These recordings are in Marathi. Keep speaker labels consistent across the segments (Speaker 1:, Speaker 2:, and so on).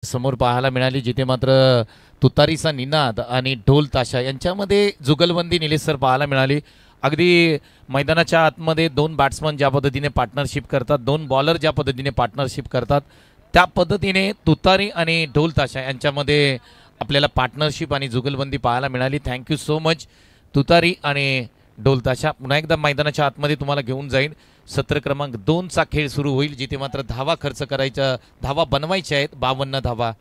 Speaker 1: समोर पाहायला मिळाली, जिथे मात्र तुतारीचा निनाद आणि ढोल ताशा यांच्यामध्ये जुगलबंदी निलेश सर पाहायला मिळाली. अगदी मैदानाच्या आतमध्ये दोन बॅट्समन ज्या पद्धतीने पार्टनरशिप करतात, दोन बॉलर ज्या पद्धतीने पार्टनरशिप करतात, त्या पद्धतीने तुतारी आणि ढोल ताशा यांच्यामध्ये आपल्याला पार्टनरशिप आणि जुगलबंदी पाहायला मिळाली. थँक्यू सो मच तुतारी आणि ढोल ताशा. पुन्हा एकदा मैदानाच्या आतमध्ये तुम्हाला घेऊन जाईल. सत्र क्रमांक 2चा खेळ सुरू होईल, जिथे मात्र धावा खर्च करायच्या, धावा बनवायच्या आहेत 52 धावा.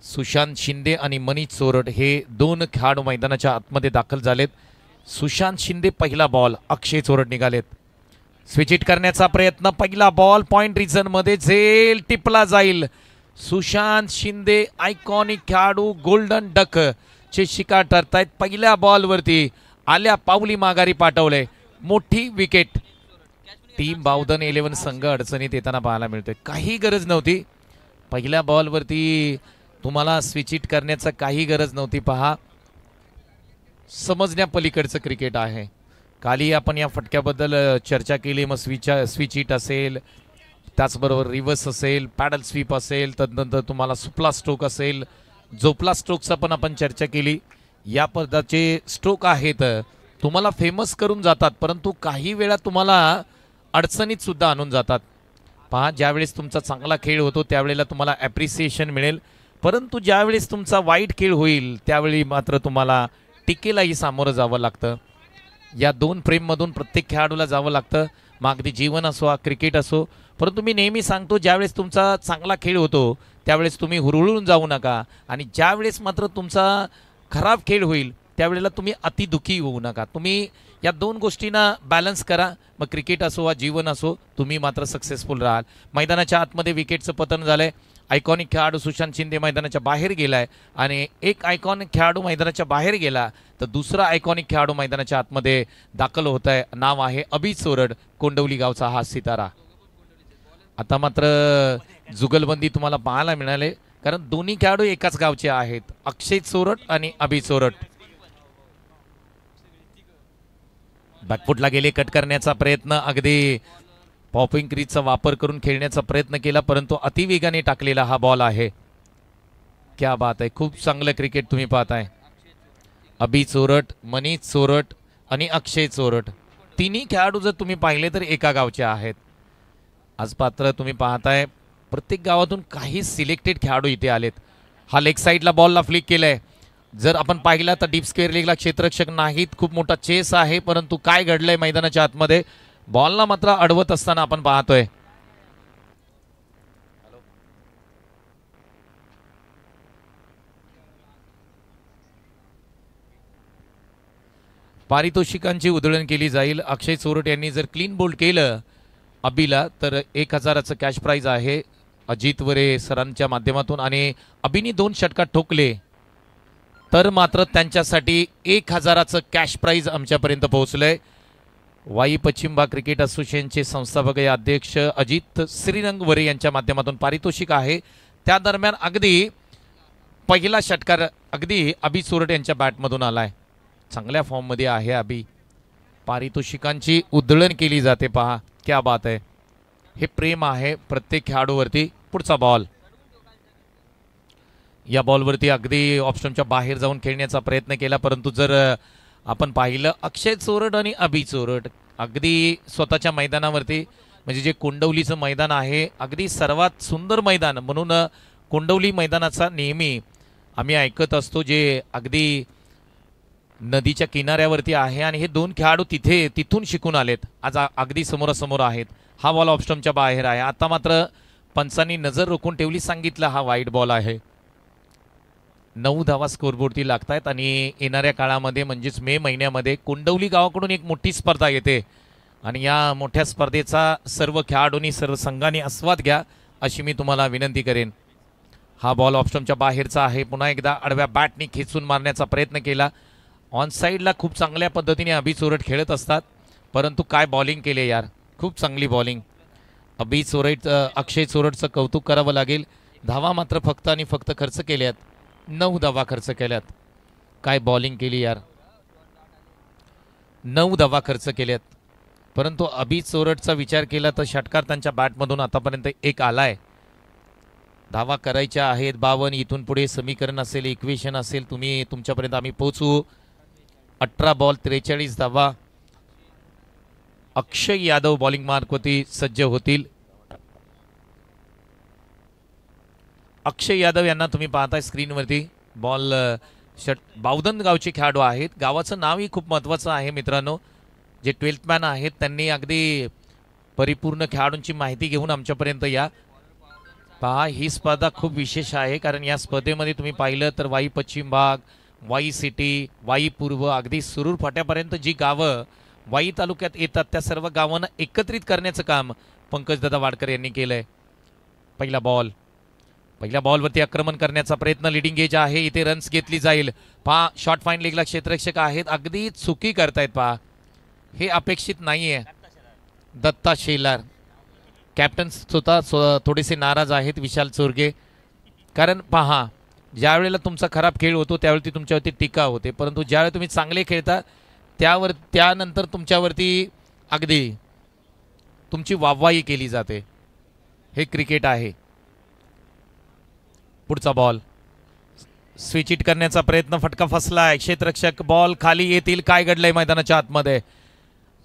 Speaker 1: सुशांत शिंदे आणि मनीष चोरट हे दोन खेळाडू मैदानाच्या आतमध्ये दाखल झालेत. सुशांत शिंदे पहिला बॉल, अक्षय चोरट निघालेत. स्विच हिट करण्याचा प्रयत्न, पहिला बॉल पॉइंट रिझन मध्ये झेल, टिपला जाईल. सुशांत शिंदे आयकॉनिक खेळाडू गोल्डन डक चे शिकार ठरतायत. पहिल्या बॉलवरती आल्या पावली माघारी पाठवले, मोठी विकेट. टीम बावधन 11 संघ अडचणीत येताना पाहायला मिळतोय. काही गरज नव्हती पहिल्या बॉलवरती तुम्हाला स्विच हिट करण्याचा, काही गरज नव्हती. पहा, समजण्या पलीकडचं क्रिकेट आहे. काली आपण या फटक्याबद्दल चर्चा केली. मग स्विच हिट असेल, त्याचबरोबर रिव्हर्स असेल, पॅडल स्वीप असेल, तदनंतर तुम्हाला सुपला स्ट्रोक असेल, जोपला स्ट्रोकचा पण आपण चर्चा केली. या पद्धतीचे स्ट्रोक आहेत, तुम्हाला फेमस करून जातात, परंतु काही वेळा तुम्हाला अडचणीत सुद्धा आणून जातात. पहा, ज्यावेळेस तुमचा चांगला खेळ होतो त्यावेळेला तुम्हाला ॲप्रिसिएशन मिळेल, परंतु ज्यावेळेस तुमचा वाईट खेळ होईल त्यावेळी मात्र तुम्हाला टीकेलाही सामोरं जावं लागतं. या दोन फ्रेममधून प्रत्येक खेळाडूला जावं लागतं. मग अगदी जीवन असो, क्रिकेट असो. परंतु मी नेहमी सांगतो, ज्यावेळेस तुमचा चांगला खेळ होतो त्यावेळेस तुम्ही हुरळून जाऊ नका, आणि ज्यावेळेस मात्र तुमचा खराब खेळ होईल त्यावेळेला तुम्ही अतिदुःखी होऊ नका. तुम्ही या दोन गोष्टींना बॅलन्स करा. मग क्रिकेट असो वा जीवन असो, तुम्ही मात्र सक्सेसफुल राहाल. मैदानाच्या आतमध्ये विकेटचं पतन झालंय. आयकॉनिक खेळाडू सुशांत शिंदे मैदानाच्या बाहेर गेलाय, आणि एक आयकॉनिक खेळाडू मैदानाच्या बाहेर गेला तर दुसरा आयकॉनिक खेळाडू मैदानाच्या आतमध्ये दाखल होत आहे. नाव आहे अभि चोरट, कोंडवली गावचा हा सितारा. आता मात्र जुगलबंदी तुम्हाला पाहायला मिळाले, कारण दोन्ही खेळाडू एकाच गावचे आहेत, अक्षय चोरट आणि अभि चोरट. बॅकफुटला गेले, कट करण्याचा प्रयत्न, अगदी पॉपिंग क्रीजचा वापर करून खेळण्याचा प्रयत्न केला, परंतु अतिवेगाने टाकलेला हा बॉल आहे. क्या बात आहे, खूप चांगलं क्रिकेट तुम्ही पाहताय. अभि चोरट, मनीष चोरट आणि अक्षय चोरट, तिन्ही खेळाडू जर तुम्ही पाहिले तर एका गावचे आहेत. आज पात्र तुम्ही पाहताय, प्रत्येक गावातून काही सिलेक्टेड खेळाडू इथे आलेत. हा लेग साईडला बॉलला फ्लिक केलाय. जर आपण पाहिला तर डीप स्क्वेअर लेगला क्षेत्ररक्षक नाहीत, खूप मोठा चेस आहे, परंतु काय घडलंय मैदानाच्या आतमध्ये, बॉलला मात्र अडवत असताना आपण पाहतोय. पारितोषिकांची उधळण केली जाईल. अक्षय चोरट यांनी जर क्लीन बोल्ड केलं अभिला तर 1000चं कॅश प्राइज आहे अजित वरे सरांच्या माध्यमातून, आणि अभिनी 2 षटकात ठोकले तर मात्र त्यांच्यासाठी 1000चं कॅश प्राइज आमच्यापर्यंत पोहोचलंय. वाई पश्चिम भाग क्रिकेट असोसिएशनचे संस्थापक अध्यक्ष अजित श्रीरंग वरे यांच्या माध्यमातून पारितोषिक आहे. त्या दरम्यान अगदी पहिला षटकार अगदी अभि चोरट यांच्या बॅटमधून आलाय. चांगल्या फॉर्ममध्ये आहे अभि. पारितोषिकांची उधळण केली जाते. पहा, क्या बात आहे, हे प्रेम आहे प्रत्येक खेळाडूवरती. पुढचा बॉल, या बॉलवरती अगदी ऑप्शनच्या बाहेर जाऊन खेळण्याचा प्रयत्न केला, परंतु जर आपण पाहिलं अक्षय चोरट आणि अभि चोरट अगदी स्वतःच्या मैदानावरती, म्हणजे जे कोंडवलीचं मैदान आहे अगदी सर्वात सुंदर मैदान म्हणून कोंडवली मैदानाचा नेहमी आम्ही ऐकत असतो, जे अगदी नदीच्या किनाऱ्यावरती आहे, आणि हे दोन खेळाडू तिथून शिकून आलेत, आज अगदी समोरासमोर आहेत. हा बॉल ऑप्शनच्या बाहेर आहे. आता मात्र पंचांनी नजर रोखून ठेवली, सांगितलं हा वाईट बॉल आहे. 9 धावा स्कोरबोर्डती लागतायत, आणि येणाऱ्या काळामध्ये म्हणजेच मे महिन्यामध्ये कोंडवली गावाकडून एक मोठी स्पर्धा येते, आणि या मोठ्या स्पर्धेचा सर्व खेळाडूंनी, सर्व संघांनी आस्वाद घ्या अशी मी तुम्हाला विनंती करेन. हा बॉल ऑप्शनच्या बाहेरचा आहे. पुन्हा एकदा आडव्या बॅटनी खेचून मारण्याचा प्रयत्न केला. ऑन साईडला खूप चांगल्या पद्धतीने अभि चोरट खेळत असतात, परंतु काय बॉलिंग केले यार, खूप चांगली बॉलिंग. अभि चोरट, अक्षय चोरटचं कौतुक करावं लागेल. धावा मात्र फक्त आणि फक्त खर्च केल्यात, 9 धावा खर्च केल्यात. काय बॉलिंग केली यार, 9 धावा खर्च केल्यात. परंतु अभि चोरटचा विचार केला तर षटकार त्यांच्या बॅटमधून आतापर्यंत एक आलाय. धावा करायच्या आहेत 52. इथून पुढे समीकरण असेल, इक्वेशन असेल, तुमच्यापर्यंत आम्ही पोहोचू. 18 बॉल 43 धावा. अक्षय यादव बॉलिंग मार्कवरती सज्ज होतील. अक्षय यादव यांना तुम्ही पाहताय स्क्रीनवरती. बॉल बावधन गावचे खेळाडू आहेत. गावाचं नावही खूप महत्त्वाचं आहे मित्रांनो. जे 12th मॅन आहेत त्यांनी अगदी परिपूर्ण खेळाडूंची माहिती घेऊन आमच्यापर्यंत या. पहा ही स्पर्धा खूप विशेष आहे, कारण या स्पर्धेमध्ये तुम्ही पाहिलं तर वाई पश्चिम भाग, वाई सिटी, वाई पूर्व, अगदी सुरूर फाट्यापर्यंत जी गावं वाई तालुक्यात येतात त्या सर्व गावांना एकत्रित करण्याचं काम पंकजदादा वाडकर यांनी केलंय. पहिल्या बॉलवरती आक्रमण करण्याचा प्रयत्न. लिडिंग एज आहे, इथे रन्स घेतली जाईल. पहा शॉर्ट फाईन लेगला क्षेत्ररक्षक आहेत, अगदी चुकी करतायत. पहा हे अपेक्षित नाहीये. दत्ता शेलार कॅप्टन स्वतः थोडेसे नाराज आहेत, विशाल चोरगे. कारण पहा ज्यावेळेला तुमचा खराब खेळ होतो त्यावेळी तुमच्यावरती टीका होते, परंतु ज्यावेळी तुम्ही चांगले खेळता त्यानंतर तुमच्यावरती अगदी तुमची वाहवाही केली जाते. हे क्रिकेट आहे. पुढचा बॉल स्विच इट करण्याचा प्रयत्न, फटका फसलाय. क्षेत्ररक्षक बॉल खाली येतील. काय घडलंय मैदानाच्या आतमध्ये?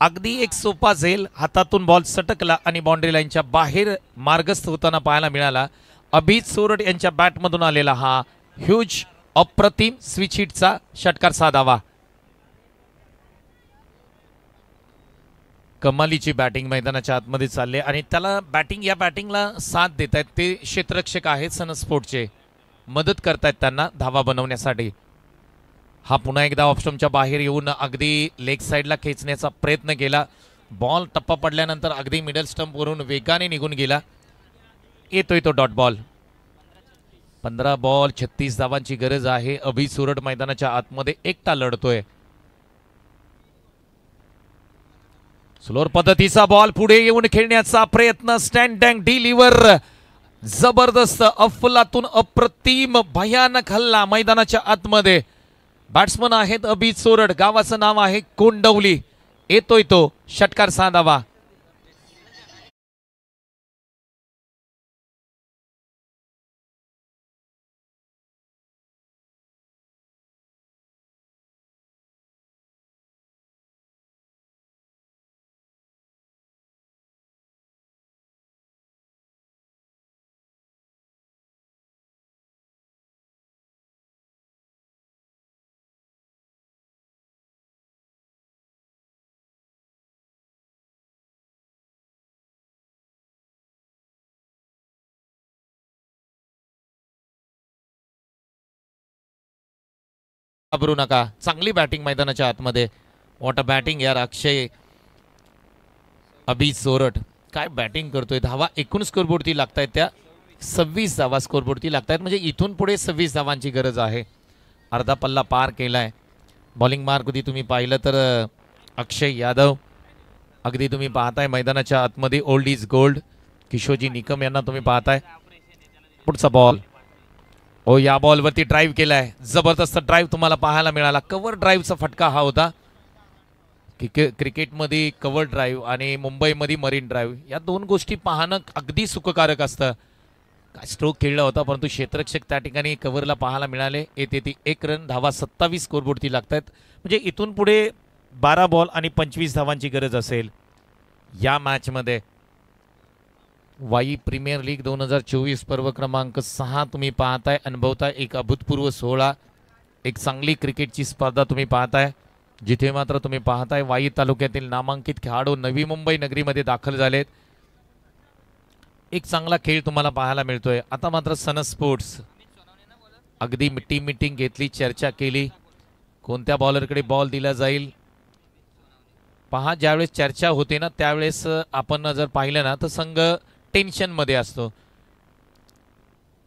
Speaker 1: अगदी एक सोपा झेल, हातातून बॉल सटकला आणि बाउंड्री लाईनच्या बाहेर मार्गस्थ होताना पाहायला मिळाला. अभिजित सोरड यांच्या बॅटमधून आलेला हा ह्यूज अप्रतिम स्विच हिटचा षटकार साधावा. कमालीची बॅटिंग मैदानाच्या आतमध्ये चालले आणि त्याला या बॅटिंगला साथ देत आहेत ते क्षेत्ररक्षक आहेत सन स्पोर्टचे. मदत करतायत त्यांना धावा बनवण्यासाठी. हा पुन्हा एकदा ऑफस्टंपच्या बाहेर येऊन अगदी लेग साईडला खेचण्याचा प्रयत्न केला. बॉल टप्पा पडल्यानंतर अगदी मिडल स्टंपवरून वेगाने निघून गेला. येतोय तो डॉट बॉल. 15 बॉल 36 धावांची गरज आहे. अभिजित सोरड मैदानाच्या आतमध्ये एकटा लढतोय. स्लोअर पद्धतीचा बॉल पुढे येऊन खेळण्याचा प्रयत्न. स्टँडिंग डिलिव्हर जबरदस्त, अफलातून अप्रतिम, भयानक हल्ला मैदानाच्या आतमध्ये. बॅट्समन आहेत अभिजित सोरड, गावाचं नाव आहे कोंडवली. येतोय तो षटकार साधावा. घाबरू नका, चांगली बॅटिंग मैदानाच्या आतमध्ये. वॉट अ बॅटिंग यार. अक्षय अभिजित सोरड काय बॅटिंग करतोय. धावा एकूण स्कोरबोर्डती लागतायत त्या 26 धावा स्कोरबोर्डती लागतायत. म्हणजे इथून पुढे 26 धावांची गरज आहे. अर्धा पल्ला पार केलाय. बॉलिंग मार्कवरती तुम्ही पाहिलं तर अक्षय यादव, अगदी तुम्ही पाहताय मैदानाच्या आतमध्ये old is gold Kishorji Nikam यांना तुम्ही पाहताय. पुढचा बॉल. ओ या बॉलवरती ड्राईव्ह केलाय. जबरदस्त ड्राईव्ह तुम्हाला पाहायला मिळाला. कव्हर ड्राईव्हचा फटका हा होता. क्रिकेटमध्ये कव्हर ड्राईव्ह आणि मुंबईमध्ये मरीन ड्राईव्ह या दोन गोष्टी पाहणं अगदी सुखकारक असतं. काय स्ट्रोक खेळला होता, परंतु क्षेत्ररक्षक त्या ठिकाणी कव्हरला पाहायला मिळाले. येते ती 1 रन. धावा 27 स्कोरबोर्डती लागतात. म्हणजे इथून पुढे 12 बॉल आणि 25 धावांची गरज असेल या मॅचमध्ये. वाई प्रीमियर लीग 2024 पर्व क्रमांक 6 तुम्ही पाहताय, अनुभवताय. एक अभूतपूर्व सोहळा, एक चांगली क्रिकेटची स्पर्धा तुम्ही पाहताय, जिथे मात्र तुम्ही पाहताय वाई तालुक्यातील नामांकित खेळाडू नवी मुंबई नगरीमध्ये दाखल झालेत. एक चांगला खेळ तुम्हाला पाहायला मिळतोय. आता मात्र सन स्पोर्ट्स अगदी मीटिंग घेतली, चर्चा केली, कोणत्या बॉलरकडे बॉल दिला जाईल. पहा ज्यावेळेस चर्चा होते ना त्यावेळेस आपण जर पाहिलं ना तर संघ टेन्शनमध्ये असतो,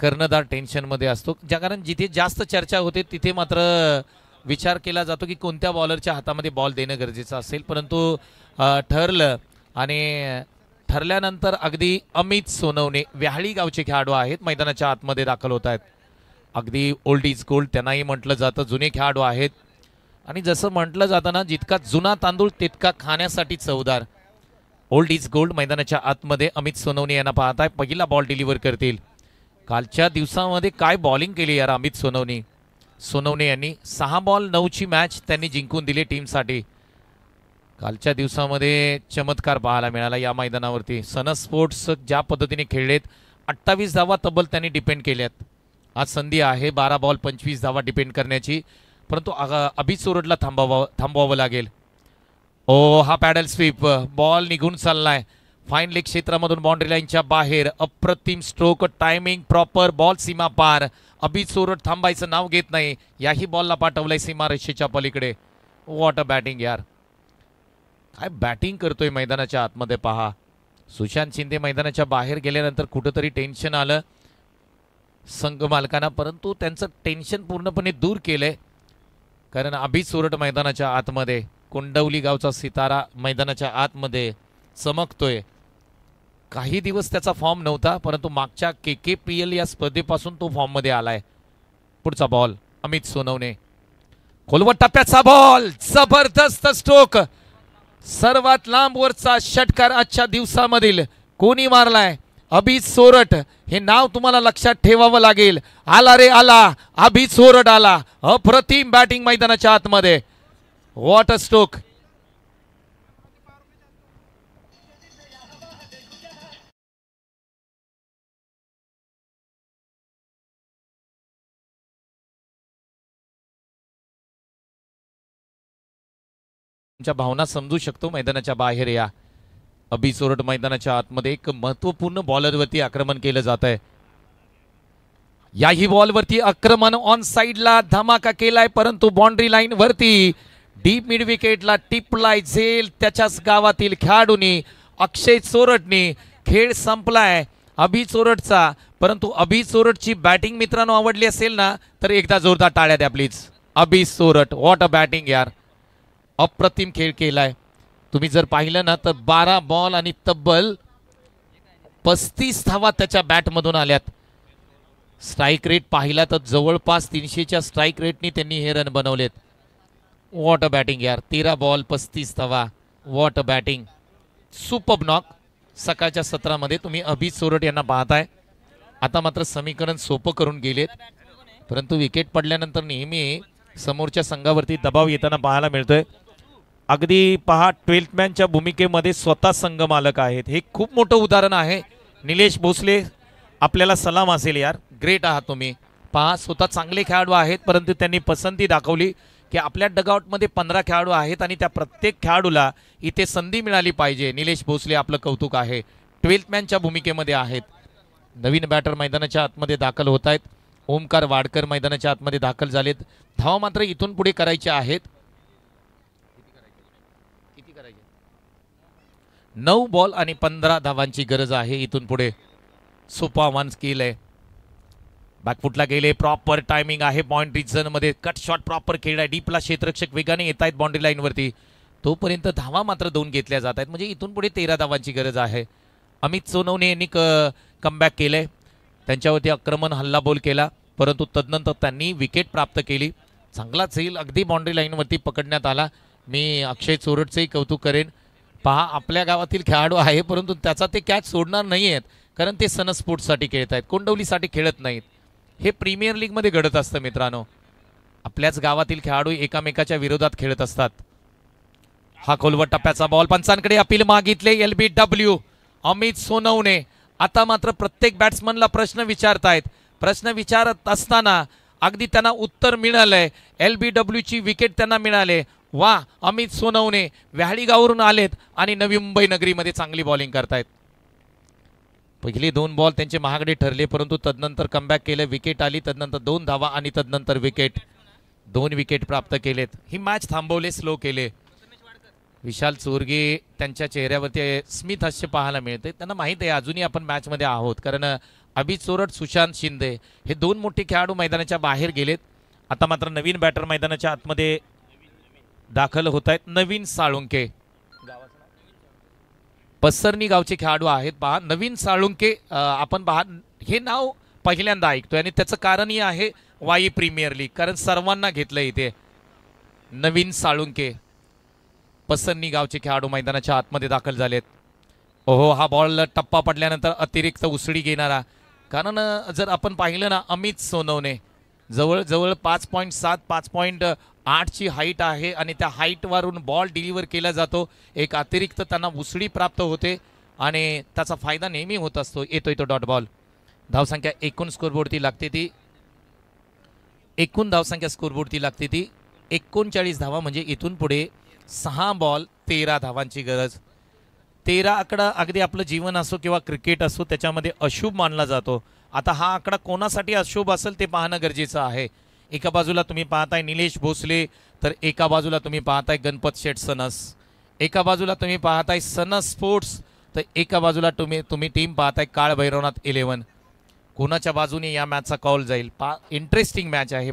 Speaker 1: कर्णधार टेन्शनमध्ये असतो. कारण जिथे जास्त चर्चा होते तिथे मात्र विचार केला जातो की कोणत्या बॉलरच्या हातामध्ये बॉल देणं गरजेचं असेल. परंतु ठरलं आणि ठरल्यानंतर अगदी अमित सोनवणे व्याहाळी गावचे खेळाडू आहेत, मैदानाच्या आतमध्ये दाखल होत आहेत. अगदी ओल्ड इज गोल्ड त्यांनाही म्हटलं जातं, जुने खेळाडू आहेत. आणि जसं म्हटलं जातं ना, जितका जुना तांदूळ तितका खाण्यासाठी चवदार. ओल्ड इज गोल्ड मैदानाच्या आतमध्ये अमित सोनवणे यांना पाहताय. पहिला बॉल डिलिव्हर करतील. कालच्या दिवसामध्ये काय बॉलिंग केली यार अमित सोनवणे यांनी. 6 बॉल 9ची मॅच त्यांनी जिंकून दिली टीमसाठी. कालच्या दिवसामध्ये चमत्कार पाहायला मिळाला या मैदानावरती. सन स्पोर्ट्स ज्या पद्धतीने खेळलेत, 28 धावा तब्बल त्यांनी डिपेंड केल्यात. आज संधी आहे 12 बॉल 25 धावा डिपेंड करण्याची, परंतु अभित सोरठला थांबवावं लागेल. ओ हा पॅडल स्वीप, बॉल निघून चाललाय फाईन लेग क्षेत्रामधून बाउंड्री लाईनच्या बाहेर. अप्रतिम स्ट्रोक, टायमिंग प्रॉपर, बॉल सीमा पार. अभित सोरठ थांबायचं नाव घेत नाही. याही बॉलला पाठवलंय सीमारेषेच्या पलीकडे. वॉट अ बॅटिंग यार, काय बॅटिंग करतोय मैदानाच्या आतमध्ये पहा. सुशांत शिंदे मैदानाच्या बाहेर गेल्यानंतर कुठंतरी टेन्शन आलं संघ मालकांना, परंतु त्यांचं टेन्शन पूर्णपणे दूर केलंय. कारण अभित सोरठ मैदानाच्या आतमध्ये, कोंडवली गावचा सितारा मैदानाच्या आतमध्ये चमकतोय. काही दिवस त्याचा फॉर्म नव्हता, परंतु मागच्या KKPL या स्पर्धेपासून तो फॉर्ममध्ये आलाय. पुढचा बॉल अमित सोनवणे, खोलवट टप्प्याचा बॉल, जबरदस्त स्ट्रोक. सर्वात लांबवरचा षटकार आजच्या दिवसामधील कोणी मारलाय? अभित सोरठ. हे नाव तुम्हाला लक्षात ठेवावं लागेल. आला रे आला, अभित सोरठ आला. अप्रतिम बॅटिंग मैदानाच्या आतमध्ये. What a stroke. भावना समजू शकतो. मैदानाच्या बाहेर या अभित सोरठ मैदानाच्या आतमध्ये एक महत्वपूर्ण बॉलरवरती आक्रमण केलं जात आहे. याही बॉलवरती आक्रमण ऑन साइडला धमाका केलाय, परंतु बाउंड्री लाईन वरती डीप मिड विकेटला टिपलाय झेल त्याच्याच गावातील खेळाडूंनी, अक्षय सोरठनी. खेळ संपलाय अभित सोरठचा, परंतु अभित सोरठची बॅटिंग मित्रांनो आवडली असेल ना तर एकदा जोरदार टाळ्या द्या please. Abhit Sorath, what a batting यार, अप्रतिम खेळ केलाय. तुम्ही जर पाहिलं ना तर 12 बॉल आणि तब्बल 35 धावा त्याच्या बॅटमधून आल्यात. स्ट्राईक रेट पाहिला तर जवळपास 300च्या स्ट्राईक रेटनी त्यांनी हे रन बनवलेत. व्हॉट अ बॅटिंग यार, 13 बॉल 35 धावा. What a batting, superb knock. सकाळच्या सत्रामध्ये तुम्ही अभित सोरठ यांना पाहताय. आता मात्र समीकरण सोपं करून गेलेत, परंतु विकेट पडल्यानंतर नेहमी समोरच्या संघावरती दबाव येताना पाहायला मिळतोय. अगदी पहा, 12th मॅनच्या भूमिकेमध्ये स्वतः संघ मालक आहेत. हे खूप मोठं उदाहरण आहे. निलेश भोसले, आपल्याला सलाम असेल यार, ग्रेट आहात तुम्ही. पहा, स्वतः चांगले खेळाडू आहेत, परंतु त्यांनी पसंती दाखवली की आपल्या डगआउटमध्ये 15 खेळाडू आहेत आणि त्या प्रत्येक खेळाडूला इथे संधी मिळाली पाहिजे. निलेश भोसले, आपलं कौतुक आहे. 12th मॅनच्या भूमिकेमध्ये आहेत. नवीन बॅटर मैदानाच्या आतमध्ये दाखल होत आहेत. ओमकार वाडकर मैदानाच्या आतमध्ये दाखल झालेत. धावा मात्र इथून पुढे करायचे आहेत. 9 बॉल आणि 15 धावांची गरज आहे इथून पुढे. सोपा वन स्किल आहे. बॅकफुटला गेले, प्रॉपर टायमिंग आहे. बाउंड्री झोन मध्ये कट शॉट प्रॉपर खेळलाय. डीपला क्षेत्ररक्षक वेगाने येत आहेत बाउंड्री लाईन वरती. तोपर्यंत धावा मात्र 2 घेतल्या जात आहेत, म्हणजे इथून पुढे 13 धावांची गरज आहे. अमित सोनवणे यांनी कमबॅक केलंय. त्यांच्यावरती आक्रमण हल्लाबोल केला, परंतु तदनंतर त्यांनी विकेट प्राप्त केली. चांगला झेल अगदी बाउंड्री लाईनवरती पकडण्यात आला. मी अक्षय सोरठचंही कौतुक करेन. पहा, आपल्या गावातील खेळाडू आहे, परंतु त्याचा ते कॅच सोडणार नाही आहेत, कारण ते सन स्पोर्ट्ससाठी खेळत आहेत, कोंडवलीसाठी खेळत नाहीत. हे प्रीमियर लीगमध्ये घडत असतं मित्रांनो. आपल्याच गावातील खेळाडू एकामेकाच्या विरोधात खेळत असतात. हा खोलवट टप्प्याचा बॉल, पंचांकडे अपील मागितले. LBW अमित सोनवणे. आता मात्र प्रत्येक बॅट्समनला प्रश्न विचारतायत. प्रश्न विचारत असताना अगदी त्यांना उत्तर मिळालंय. LBW ची विकेट त्यांना मिळाले. वा, अमित सोनवणे व्याहाळीगावरून आलेत आणि नवी मुंबई नगरीमध्ये चांगली बॉलिंग करतायत. पहिले 2 बॉल त्यांचे महागडे ठरले, परंतु तदनंतर कमबॅक केले. विकेट आली, तदनंतर 2 धावा आणि तदनंतर विकेट. 2 विकेट प्राप्त केलेत. ही मॅच थांबवले, स्लो केले. विशाल चोरगे त्यांच्या चेहऱ्यावरती स्मित हास्य पाहायला मिळते. त्यांना माहित आहे अजूनही आपण मॅचमध्ये आहोत, कारण अभित सोरठ, सुशांत शिंदे हे 2 मोठे खेळाडू मैदानाच्या बाहेर गेलेत. आता मात्र नवीन बॅटर मैदानाच्या आतमध्ये दाखल होत आहेत. नवीन साळुंके, पसरणी गावचे खेळाडू आहेत. पहा, नवीन साळुंके आपण पहा, हे नाव पहिल्यांदा ऐकतोय आणि त्याचं कारणही आहे वाई प्रीमियर लीग, कारण सर्वांना घेतलं इथे. नवीन साळुंके पसरणी गावचे खेळाडू मैदानाच्या आतमध्ये दाखल झालेत. ओहो, हा बॉल टप्पा पडल्यानंतर अतिरिक्त उसळी घेणारा कारण जर आपण पाहिलं ना, अमित सोनवणे जवळजवळ 5.7 5.8ची हाईट आहे आणि त्या हाईटवरून बॉल डिलिव्हर केला जातो. एक अतिरिक्त त्यांना उसळी प्राप्त होते आणि त्याचा फायदा नेहमी होत असतो. येतोय तो डॉट बॉल. धावसंख्या एकूण स्कोरबोर्डती लागते ती एकूण धावसंख्या स्कोरबोर्डती लागते ती 39 धावा. म्हणजे इथून पुढे 6 बॉल 13 धावांची गरज. 13 आकडा अगदी आपलं जीवन असो किंवा क्रिकेट असो त्याच्यामध्ये अशुभ मानला जातो. आता हा आकडा कोणासाठी अशुभ असेल ते पाहणं गरजेचं आहे. एका बाजूला तुम्ही पाहताय निलेश भोसले, तर एका बाजूला तुम्ही पाहताय गणपत शेठ सनस, एका बाजूला तुम्ही पाहताय सनस स्पोर्ट्स, तर एका बाजूला तुम्ही टीम पाहताय काळ भैरवनाथ 11. कोणाच्या बाजूने या मॅचचा कॉल जाईल इंटरेस्टिंग मॅच आहे.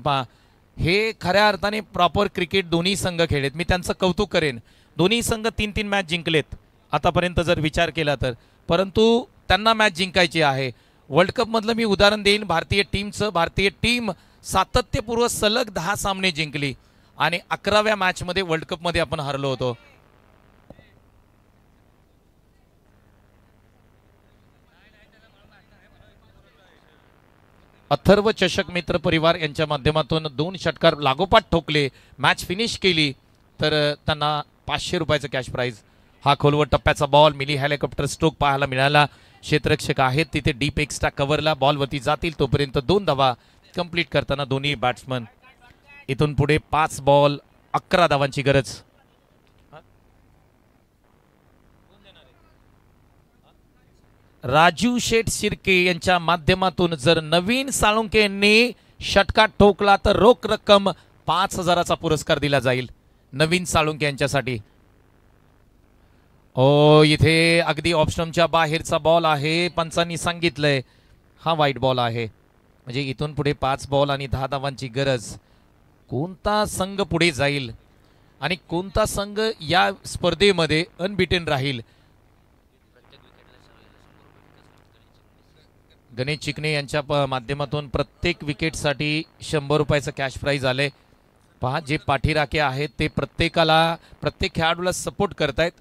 Speaker 1: हे खऱ्या अर्थाने प्रॉपर क्रिकेट दोन्ही संघ खेळलेत. मी त्यांचं कौतुक करेन. दोन्ही संघ 3-3 मॅच जिंकलेत आतापर्यंत जर विचार केला तर, परंतु त्यांना मॅच जिंकायची आहे. वर्ल्ड कपमधलं मी उदाहरण देईन भारतीय टीमचं. भारतीय टीम सातत्यपूर्व सलग 10 सामने जिंकली आणि 11व्या मॅचमध्ये वर्ल्ड कपमध्ये आपण हरलो होतो. अथर्व चषक मित्र परिवार यांच्या माध्यमातून 2 षटकार लागोपाठ ठोकले, मॅच फिनिश केली, तर त्यांना 500 रुपयाचं कॅश प्राइज. हा खोलवर टप्प्याचा बॉल, मिली हेलिकॉप्टर स्ट्रोक पाहायला मिळाला. क्षेत्ररक्षक आहेत तिथे डीप एक्स्ट्रा कव्हरला, बॉलवरती जातील तोपर्यंत 2 धावा कंप्लीट करताना दोन्ही बॅट्समन. इथून पुढे 5 बॉल 11 धावांची गरज. राजू शेठ शिर्के यांच्या माध्यमातून जर नवीन साळुंके यांनी षटकार ठोकला तर रोख रक्कम 5,000चा पुरस्कार दिला जाईल नवीन साळुंके यांच्यासाठी. इथे अगदी ऑप्शनच्या बाहेरचा बॉल आहे. पंचांनी सांगितलंय हा वाईट बॉल आहे. म्हणजे इथून पुढे 5 बॉल आणि 10 धावांची गरज. कोणता संघ पुढे जाईल आणि कोणता संघ या स्पर्धेमध्ये अनबिटेन राहील? गणेश चिकणे यांच्या माध्यमातून प्रत्येक विकेटसाठी 100 रुपयाचं कॅश प्राइज आले. पहा जे पाठीराखे आहेत ते प्रत्येक खेळाडूला सपोर्ट करतायत.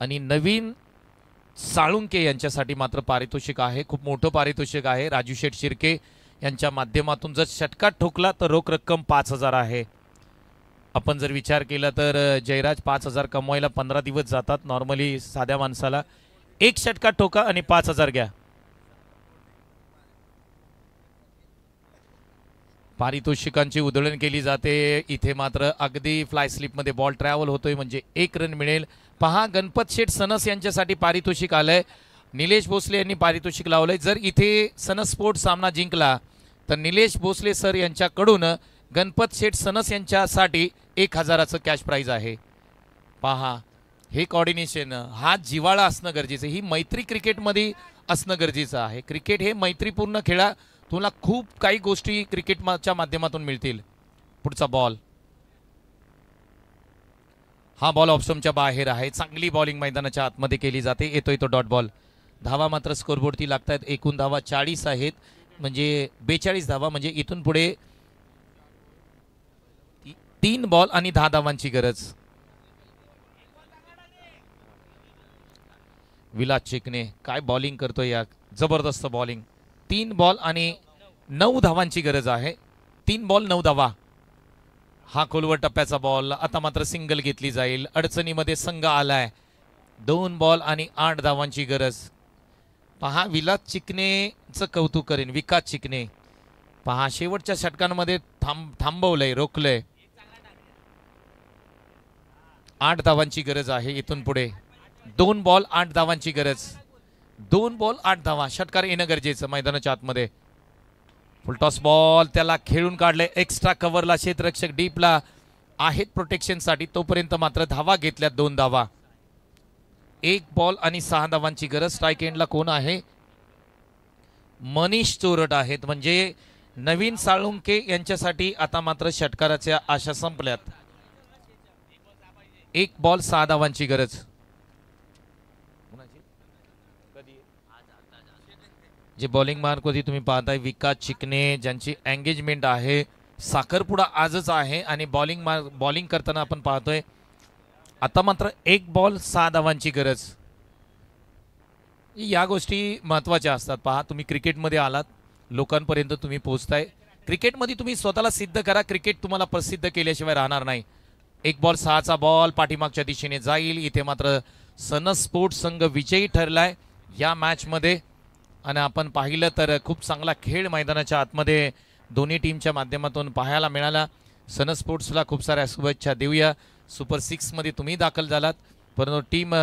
Speaker 1: आणि नवीन साळुंके यांच्यासाठी मात्र पारितोषिक आहे, खूप मोठं पारितोषिक आहे. राजू शेठ शिर्के यांच्या माध्यमातून जर षटकार ठोकला तर रोख रक्कम 5,000 आहे. आपण जर विचार केला तर जयराज 5,000 कमवायला 15 दिवस जातात नॉर्मली साध्या माणसाला. एक षटकार ठोका आणि 5,000 घ्या. पारितोषिकांची उधळण केली जाते. इथे मात्र अगदी फ्लाय स्लिपमध्ये बॉल ट्रॅव्हल होतोय म्हणजे 1 रन मिळेल. पहा गणपत शेठ सनस यांच्यासाठी पारितोषिक आलंय. निलेश भोसले यांनी पारितोषिक लावलंय. जर इथे सनस स्पोर्ट्स सामना जिंकला तर निलेश भोसले सर यांच्याकडून गणपत शेठ सनस यांच्यासाठी 1,000चं कॅश प्राइज आहे. पहा हे कॉर्डिनेशन, हा जिवाळा असणं गरजेचं. ही मैत्री क्रिकेटमध्ये असणं गरजेचं आहे. क्रिकेट हे मैत्रीपूर्ण खेळा. तुला खूप काही गोष्टी क्रिकेटच्या माध्यमातून मिळतील. पुढचा बॉल, हा बॉल ऑप्शनच्या बाहेर आहे. चांगली बॉलिंग मैदानाच्या आतमध्ये केली जाते. येतोय तो डॉट बॉल. धावा मात्र स्कोरबोर्डती लागतात. एकूण धावा 40 आहेत, म्हणजे 42 धावा. म्हणजे इथून पुढे 3 बॉल आणि 10 धावांची गरज. विलास चिकणे काय बॉलिंग करतोय या, जबरदस्त बॉलिंग. 3 बॉल आणि 9 धावांची गरज आहे. 3 बॉल 9 धावा. हा खोलवर टप्प्याचा बॉल. आता मात्र सिंगल घेतली जाईल. अडचणीमध्ये संघ आलाय. 2 बॉल आणि 8 धावांची गरज. पहा विलास चिकणेचं कौतुक करेन. विकास चिकणे पहा शेवटच्या षटकांमध्ये थांबवलंय, रोखलंय. 8 धावांची गरज आहे इथून पुढे. 2 बॉल 8 धावांची गरज. 2 बॉल 8 धावा. षटकार येणं गरजेचं मैदानाच्या आतमध्ये. फुलटॉस बॉल त्याला खेळून काढले. एक्स्ट्रा कव्हरला क्षेत्ररक्षक डीपला आहेत प्रोटेक्शनसाठी. तोपर्यंत मात्र धावा घेतल्यात 2 धावा. 1 बॉल आणि 6 धावांची गरज. स्ट्राईक एंडला कोण आहे? मनीष चोरट आहेत. म्हणजे नवीन साळुंके यांच्यासाठी आता मात्र षटकाराच्या आशा संपल्यात. 1 बॉल 6 धावांची गरज. जे बॉलिंग मार्कवरती तुम्ही पाहताय विकास चिकणे, ज्यांची एंगेजमेंट आहे. साखरपुडा आजच आहे आणि बॉलिंग करताना आपण पाहतोय. आता मात्र 1 बॉल 6 धावांची गरज. या गोष्टी महत्त्वाच्या असतात. पहा, तुम्ही क्रिकेटमध्ये आलात, लोकांपर्यंत तुम्ही पोहोचताय. क्रिकेटमध्ये तुम्ही स्वतःला सिद्ध करा. क्रिकेट तुम्हाला प्रसिद्ध केल्याशिवाय राहणार नाही. एक बॉल 6चा बॉल पाठीमागच्या दिशेने जाईल. इथे मात्र सनस स्पोर्ट्स संघ विजयी ठरलाय या मॅचमध्ये. आणि आपण पाहिलं तर खूप चांगला खेळ मैदानाच्या आतमध्ये दोन्ही टीमच्या माध्यमातून पाहायला मिळाला. सनस स्पोर्ट्सला खूप साऱ्या शुभेच्छा देऊया. सुपर 6 मध्ये तुम्ही दाखल झालात, परंतु टीम